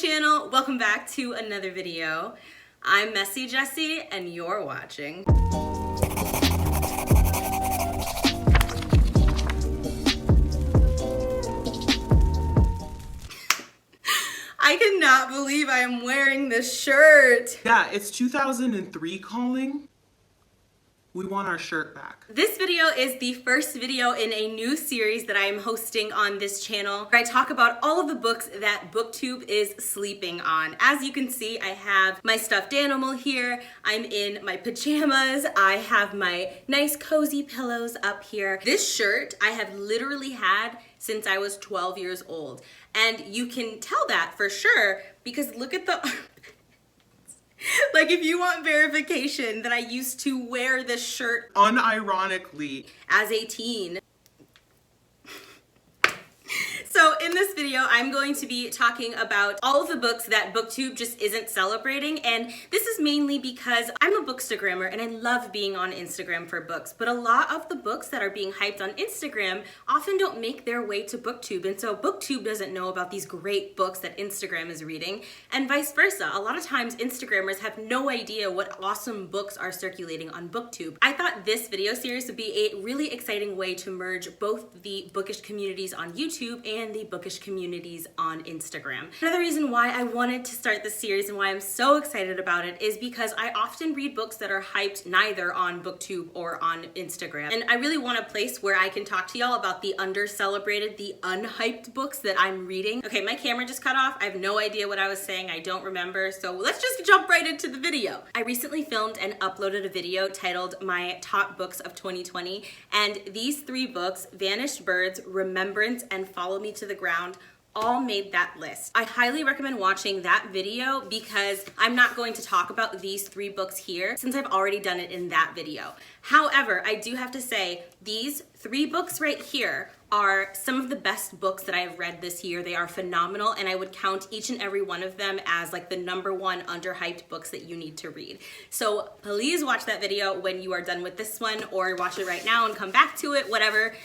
channel, welcome back to another video. I'm Messy Jessie and you're watching. I cannot believe I am wearing this shirt. Yeah, it's 2003 calling. We want our shirt back. This video is the first video in a new series that I am hosting on this channel, where I talk about all of the books that BookTube is sleeping on. As you can see, I have my stuffed animal here. I'm in my pajamas. I have my nice cozy pillows up here. This shirt I have literally had since I was 12 years old. And you can tell that for sure because look at the like, if you want verification that I used to wear this shirt unironically as a teen. So in this video, I'm going to be talking about all of the books that BookTube just isn't celebrating, and this is mainly because I'm a bookstagrammer and I love being on Instagram for books, but a lot of the books that are being hyped on Instagram often don't make their way to BookTube, and so BookTube doesn't know about these great books that Instagram is reading, and vice versa. A lot of times Instagrammers have no idea what awesome books are circulating on BookTube. I thought this video series would be a really exciting way to merge both the bookish communities on YouTube and the bookish communities on Instagram. Another reason why I wanted to start this series and why I'm so excited about it is because I often read books that are hyped neither on BookTube or on Instagram. And I really want a place where I can talk to y'all about the under-celebrated, the unhyped books that I'm reading. Okay, my camera just cut off. I have no idea what I was saying. I don't remember. So let's just jump right into the video. I recently filmed and uploaded a video titled My Top Books of 2020. And these three books, Vanished Birds, Remembrance, and Follow Me to the Ground, all made that list. I highly recommend watching that video because I'm not going to talk about these three books here since I've already done it in that video. However, I do have to say these three books right here are some of the best books that I have read this year. They are phenomenal, and I would count each and every one of them as like the #1 underhyped books that you need to read. So please watch that video when you are done with this one, or watch it right now and come back to it, whatever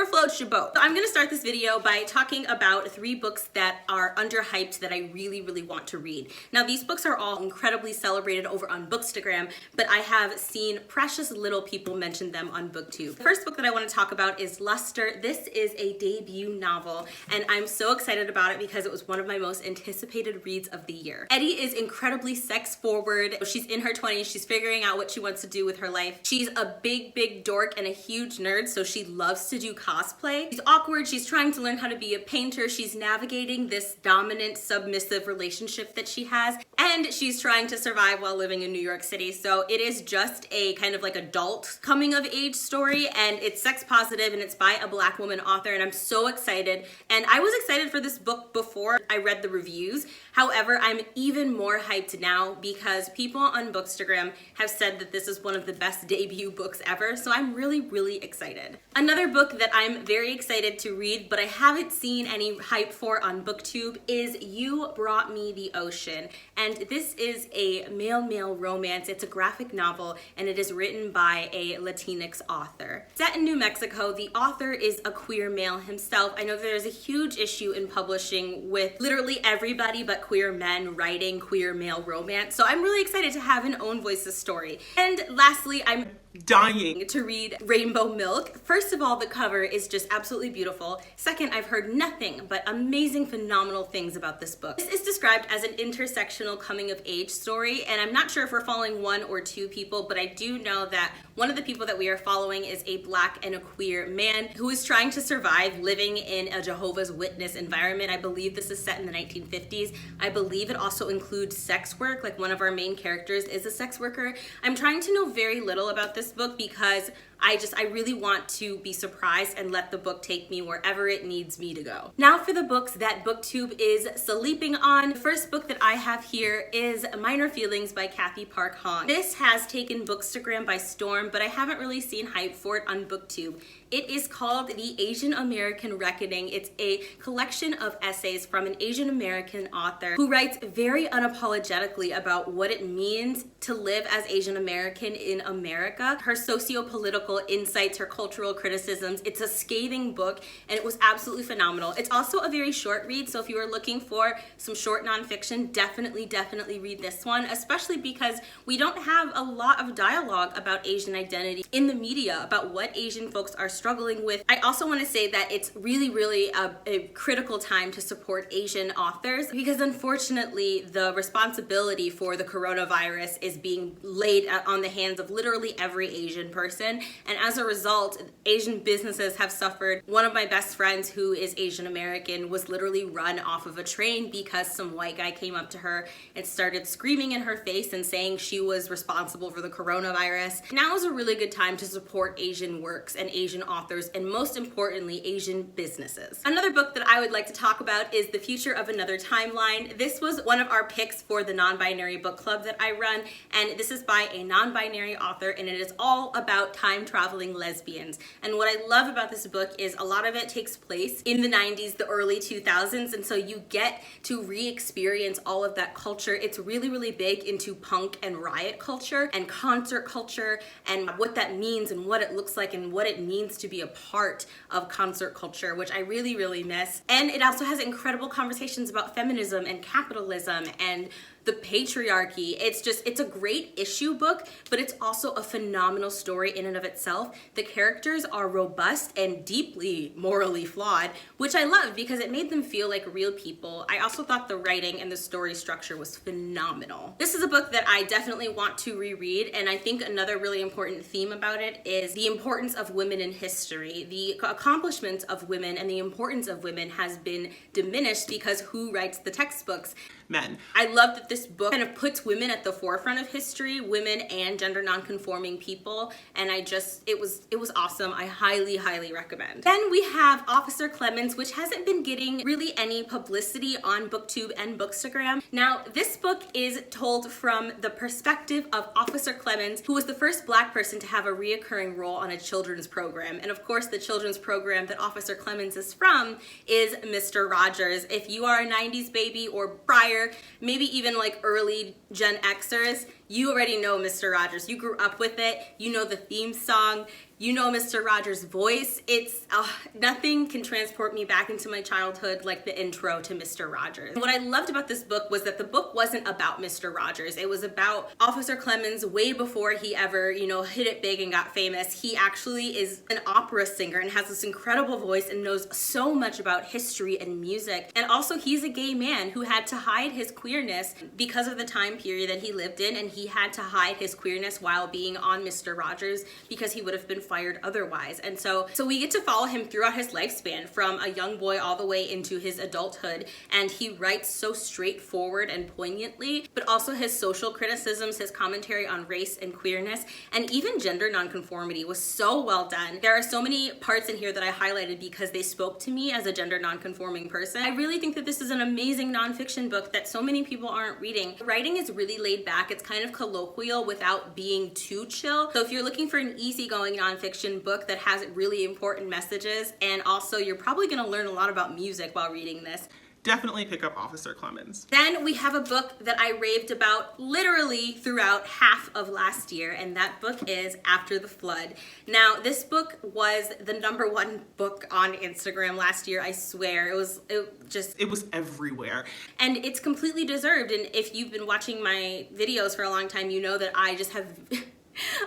floats your boat. So I'm gonna start this video by talking about three books that are underhyped that I really want to read. Now these books are all incredibly celebrated over on Bookstagram, but I have seen precious little people mention them on BookTube. The first book that I want to talk about is Luster. This is a debut novel, and I'm so excited about it because it was one of my most anticipated reads of the year. Eddie is incredibly sex forward. She's in her 20s. She's figuring out what she wants to do with her life. She's a big dork and a huge nerd, so she loves to do cosplay. She's awkward. She's trying to learn how to be a painter. She's navigating this dominant, submissive relationship that she has, and she's trying to survive while living in New York City. So it is just a kind of like adult coming of age story, and it's sex positive, and it's by a Black woman author, and I'm so excited. And I was excited for this book before I read the reviews. However, I'm even more hyped now because people on Bookstagram have said that this is one of the best debut books ever, so I'm really excited. Another book that I'm very excited to read, but I haven't seen any hype for on BookTube, is You Brought Me the Ocean. And this is a male romance. It's a graphic novel, and it is written by a Latinx author. Set in New Mexico, the author is a queer male himself. I know there's a huge issue in publishing with literally everybody but queer men writing queer male romance, so I'm really excited to have an Own Voices story. And lastly, I'm dying to read Rainbow Milk. First of all, the cover is just absolutely beautiful. Second, I've heard nothing but amazing, phenomenal things about this book. This is described as an intersectional coming of age story, and I'm not sure if we're following one or two people, but I do know that one of the people that we are following is a Black and a queer man who is trying to survive living in a Jehovah's Witness environment. I believe this is set in the 1950s. I believe it also includes sex work, like one of our main characters is a sex worker. I'm trying to know very little about this book because I really want to be surprised and let the book take me wherever it needs me to go. Now for the books that BookTube is sleeping on. The first book that I have here is Minor Feelings by Cathy Park Hong. This has taken Bookstagram by storm Instagram, but I haven't really seen hype for it on BookTube. It is called The Asian American Reckoning. It's a collection of essays from an Asian American author who writes very unapologetically about what it means to live as Asian American in America. Her socio-political insights, her cultural criticisms. It's a scathing book and it was absolutely phenomenal. It's also a very short read, so if you are looking for some short nonfiction, definitely read this one, especially because we don't have a lot of dialogue about Asian identity in the media, about what Asian folks are struggling with. I also want to say that it's really a critical time to support Asian authors, because unfortunately the responsibility for the coronavirus is being laid on the hands of literally every Asian person, and as a result, Asian businesses have suffered. One of my best friends who is Asian American was literally run off of a train because some white guy came up to her and started screaming in her face and saying she was responsible for the coronavirus. Now is a really good time to support Asian works and Asian authors, and most importantly, Asian businesses. Another book that I would like to talk about is The Future of Another Timeline. This was one of our picks for the non-binary book club that I run, and this is by a non-binary author, and it is all about time-traveling lesbians. And what I love about this book is a lot of it takes place in the 90s, the early 2000s, and so you get to re-experience all of that culture. It's really big into punk and riot culture and concert culture and what that means and what it looks like and what it means to be a part of concert culture, which I really miss. And it also has incredible conversations about feminism and capitalism and the patriarchy. It's a great issue book, but it's also a phenomenal story in and of itself. The characters are robust and deeply morally flawed, which I love because it made them feel like real people. I also thought the writing and the story structure was phenomenal. This is a book that I definitely want to reread, and I think another really important theme about it is the importance of women in history. The accomplishments of women and the importance of women has been diminished because who writes the textbooks? Men. I love that this book kind of puts women at the forefront of history, women and gender non-conforming people, and it was awesome. I highly recommend. Then we have Officer Clemens, which hasn't been getting really any publicity on BookTube and Bookstagram. Now, this book is told from the perspective of Officer Clemens, who was the first Black person to have a reoccurring role on a children's program. And of course, the children's program that Officer Clemens is from is Mr. Rogers. If you are a 90s baby or prior, maybe even like early Gen Xers, you already know Mr. Rogers. You grew up with it. You know the theme song. You know Mr. Rogers' voice. It's nothing can transport me back into my childhood like the intro to Mr. Rogers. What I loved about this book was that the book wasn't about Mr. Rogers. It was about Officer Clemens way before he ever, hit it big and got famous. He actually is an opera singer and has this incredible voice and knows so much about history and music. And also he's a gay man who had to hide his queerness because of the time period that he lived in, and he had to hide his queerness while being on Mr. Rogers because he would have been fired otherwise. And so we get to follow him throughout his lifespan from a young boy all the way into his adulthood, and he writes so straightforward and poignantly, but also his social criticisms, his commentary on race and queerness, and even gender nonconformity was so well done. There are so many parts in here that I highlighted because they spoke to me as a gender nonconforming person. I really think that this is an amazing nonfiction book that so many people aren't reading. The writing is really laid back. It's kind of colloquial without being too chill. So if you're looking for an easygoing nonfiction book that has really important messages, and also you're probably going to learn a lot about music while reading this, Definitely pick up Officer Clemens. then we have a book that I raved about literally throughout half of last year, and that book is After the Flood. Now, this book was the #1 book on Instagram last year, I swear. It was everywhere. And it's completely deserved, and if you've been watching my videos for a long time, you know that I just have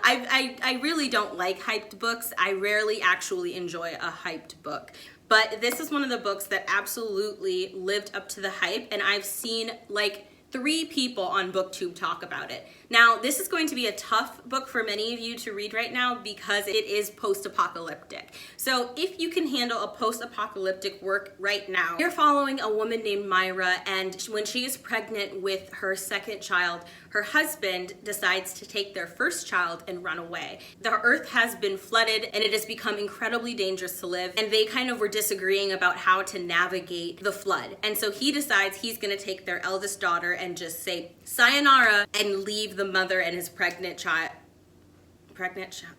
I really don't like hyped books. I rarely actually enjoy a hyped book. But this is one of the books that absolutely lived up to the hype, and I've seen like 3 people on BookTube talk about it. Now, this is going to be a tough book for many of you to read right now because it is post-apocalyptic. So if you can handle a post-apocalyptic work right now, you're following a woman named Myra, and when she is pregnant with her second child, her husband decides to take their first child and run away. The earth has been flooded and it has become incredibly dangerous to live, and they kind of were disagreeing about how to navigate the flood. And so he decides he's gonna take their eldest daughter and just say sayonara and leave the mother and his pregnant child.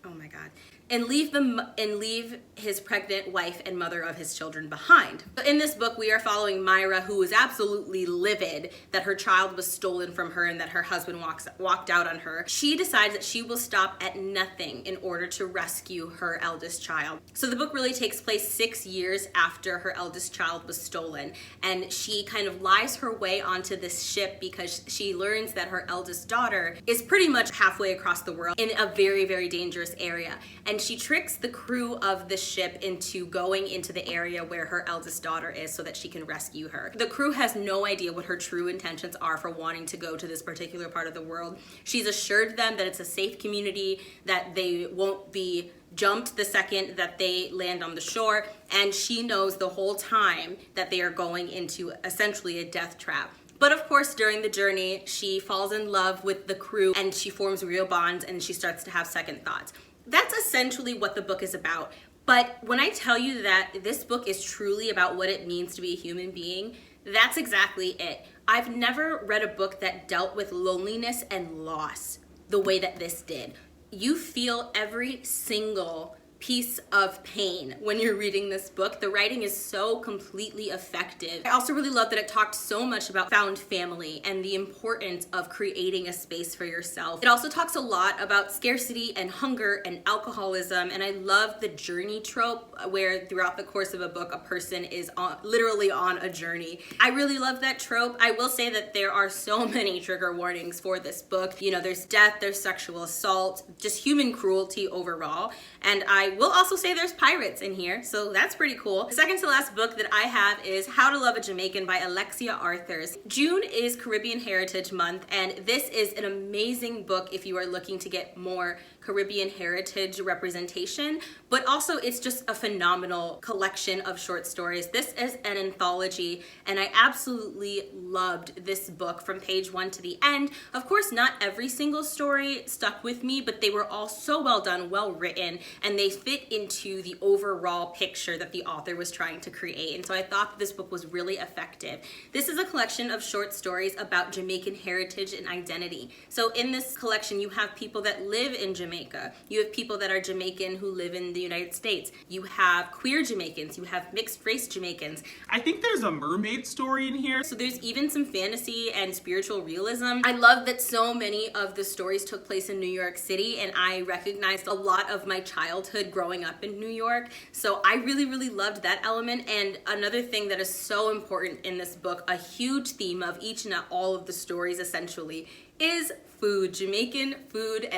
oh my god, and leave his pregnant wife and mother of his children behind. But in this book, we are following Myra, who is absolutely livid that her child was stolen from her and that her husband walked out on her. She decides that she will stop at nothing in order to rescue her eldest child. So the book really takes place 6 years after her eldest child was stolen, and she kind of lies her way onto this ship because she learns that her eldest daughter is pretty much halfway across the world in a very, very dangerous area. And she tricks the crew of the ship into going into the area where her eldest daughter is so that she can rescue her. The crew has no idea what her true intentions are for wanting to go to this particular part of the world. She's assured them that it's a safe community, that they won't be jumped the second that they land on the shore, and she knows the whole time that they are going into essentially a death trap. But of course, during the journey, she falls in love with the crew and she forms real bonds and she starts to have second thoughts. That's essentially what the book is about. But when I tell you that this book is truly about what it means to be a human being, that's exactly it. I've never read a book that dealt with loneliness and loss the way that this did. You feel every single piece of pain when you're reading this book. The writing is so completely effective. I also really love that it talked so much about found family and the importance of creating a space for yourself. It also talks a lot about scarcity and hunger and alcoholism, and I love the journey trope where throughout the course of a book a person is literally on a journey. I really love that trope. I will say that there are so many trigger warnings for this book. You know, there's death, there's sexual assault, just human cruelty overall, and I will also say there's pirates in here, so that's pretty cool. The second to last book that I have is How to Love a Jamaican by Alexia Arthurs. June is Caribbean Heritage Month, and this is an amazing book if you are looking to get more Caribbean heritage representation, but also it's just a phenomenal collection of short stories. This is an anthology, and I absolutely loved this book from page 1 to the end. Of course, not every single story stuck with me, but they were all so well done, well written, and they fit into the overall picture that the author was trying to create. And so I thought this book was really effective. This is a collection of short stories about Jamaican heritage and identity. So in this collection, you have people that live in Jamaica. You have people that are Jamaican who live in the United States. You have queer Jamaicans. You have mixed race Jamaicans. I think there's a mermaid story in here. So there's even some fantasy and spiritual realism. I love that so many of the stories took place in New York City, and I recognized a lot of my childhood growing up in New York. So I really, really loved that element. And another thing that is so important in this book, a huge theme of each and all of the stories essentially, is food, Jamaican food.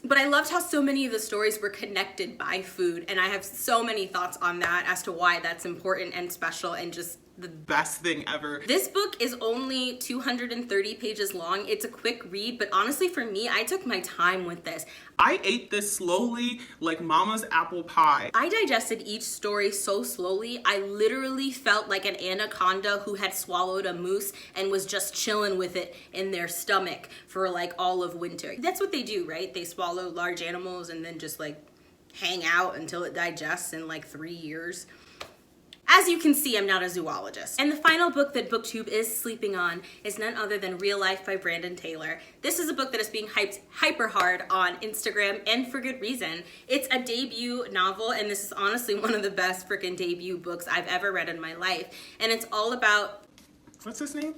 But I loved how so many of the stories were connected by food, and I have so many thoughts on that as to why that's important and special and just the best thing ever. This book is only 230 pages long. It's a quick read, but honestly for me, I took my time with this. I ate this slowly like mama's apple pie. I digested each story so slowly, I literally felt like an anaconda who had swallowed a moose and was just chilling with it in their stomach for like all of winter. That's what they do, right? They swallow large animals and then just like hang out until it digests in like 3 years. As you can see, I'm not a zoologist. And the final book that BookTube is sleeping on is none other than Real Life by Brandon Taylor. This is a book that is being hyped hyper hard on Instagram, and for good reason. It's a debut novel, and this is honestly one of the best freaking debut books I've ever read in my life. And it's all about... What's his name?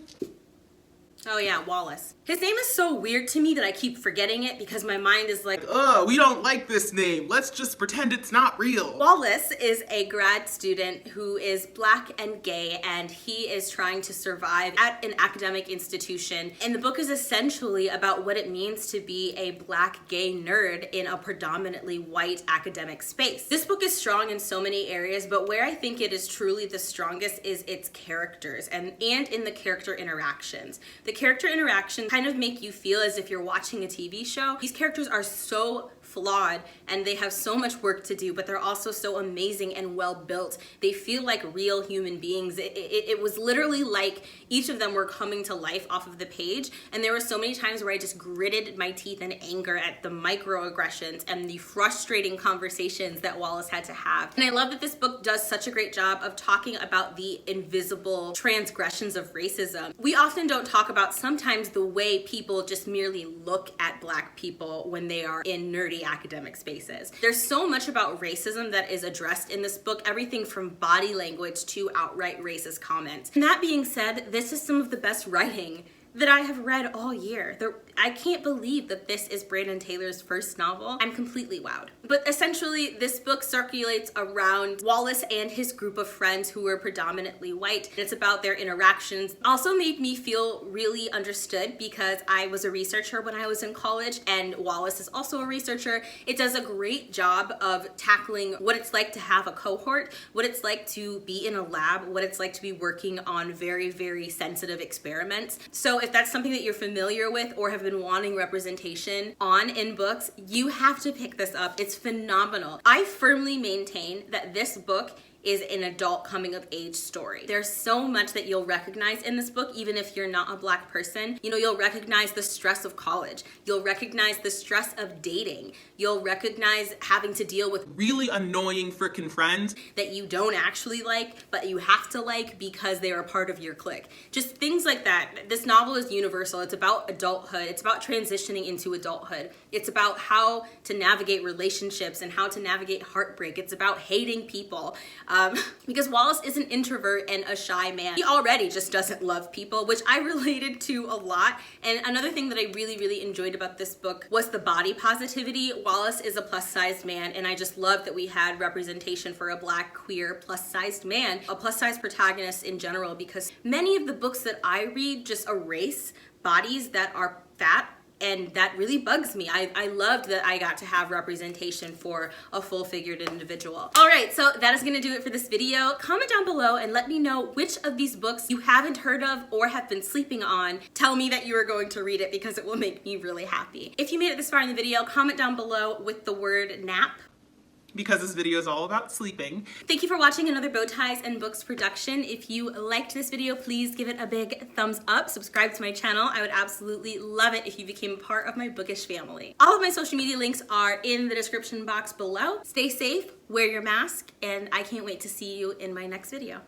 Oh yeah, Wallace. His name is so weird to me that I keep forgetting it because my mind is like, ugh, we don't like this name. Let's just pretend it's not real. Wallace is a grad student who is Black and gay, and he is trying to survive at an academic institution. And the book is essentially about what it means to be a Black gay nerd in a predominantly white academic space. This book is strong in so many areas, but where I think it is truly the strongest is its characters and in the character interactions. The character interactions kind of make you feel as if you're watching a TV show. These characters are so flawed and they have so much work to do, but they're also so amazing and well built. They feel like real human beings. It was literally like each of them were coming to life off of the page, and there were so many times where I just gritted my teeth in anger at the microaggressions and the frustrating conversations that Wallace had to have. And I love that this book does such a great job of talking about the invisible transgressions of racism. We often don't talk about sometimes the way people just merely look at Black people when they are in nerdy academic spaces. There's so much about racism that is addressed in this book, everything from body language to outright racist comments. And that being said, this is some of the best writing that I have read all year. I can't believe that this is Brandon Taylor's first novel. I'm completely wowed. But essentially, this book circulates around Wallace and his group of friends who are predominantly white. It's about their interactions. Also made me feel really understood because I was a researcher when I was in college, and Wallace is also a researcher. It does a great job of tackling what it's like to have a cohort, what it's like to be in a lab, what it's like to be working on very, very sensitive experiments. So if that's something that you're familiar with or have been wanting representation on in books, you have to pick this up. It's phenomenal. I firmly maintain that this book is an adult coming of age story. There's so much that you'll recognize in this book, even if you're not a Black person. You know, you'll recognize the stress of college. You'll recognize the stress of dating. You'll recognize having to deal with really annoying frickin' friends that you don't actually like, but you have to like because they are a part of your clique. Just things like that. This novel is universal. It's about adulthood. It's about transitioning into adulthood. It's about how to navigate relationships and how to navigate heartbreak. It's about hating people. Because Wallace is an introvert and a shy man. He already just doesn't love people, which I related to a lot. And another thing that I really, really enjoyed about this book was the body positivity. Wallace is a plus-sized man, and I just love that we had representation for a Black, queer, plus-sized man, a plus-sized protagonist in general, because many of the books that I read just erase bodies that are fat, and that really bugs me. I loved that I got to have representation for a full-figured individual. All right, so that is gonna do it for this video. Comment down below and let me know which of these books you haven't heard of or have been sleeping on. Tell me that you are going to read it because it will make me really happy. If you made it this far in the video, comment down below with the word nap, because this video is all about sleeping. Thank you for watching another Bow Ties and Books production. If you liked this video, please give it a big thumbs up. Subscribe to my channel. I would absolutely love it if you became a part of my bookish family. All of my social media links are in the description box below. Stay safe, wear your mask, and I can't wait to see you in my next video.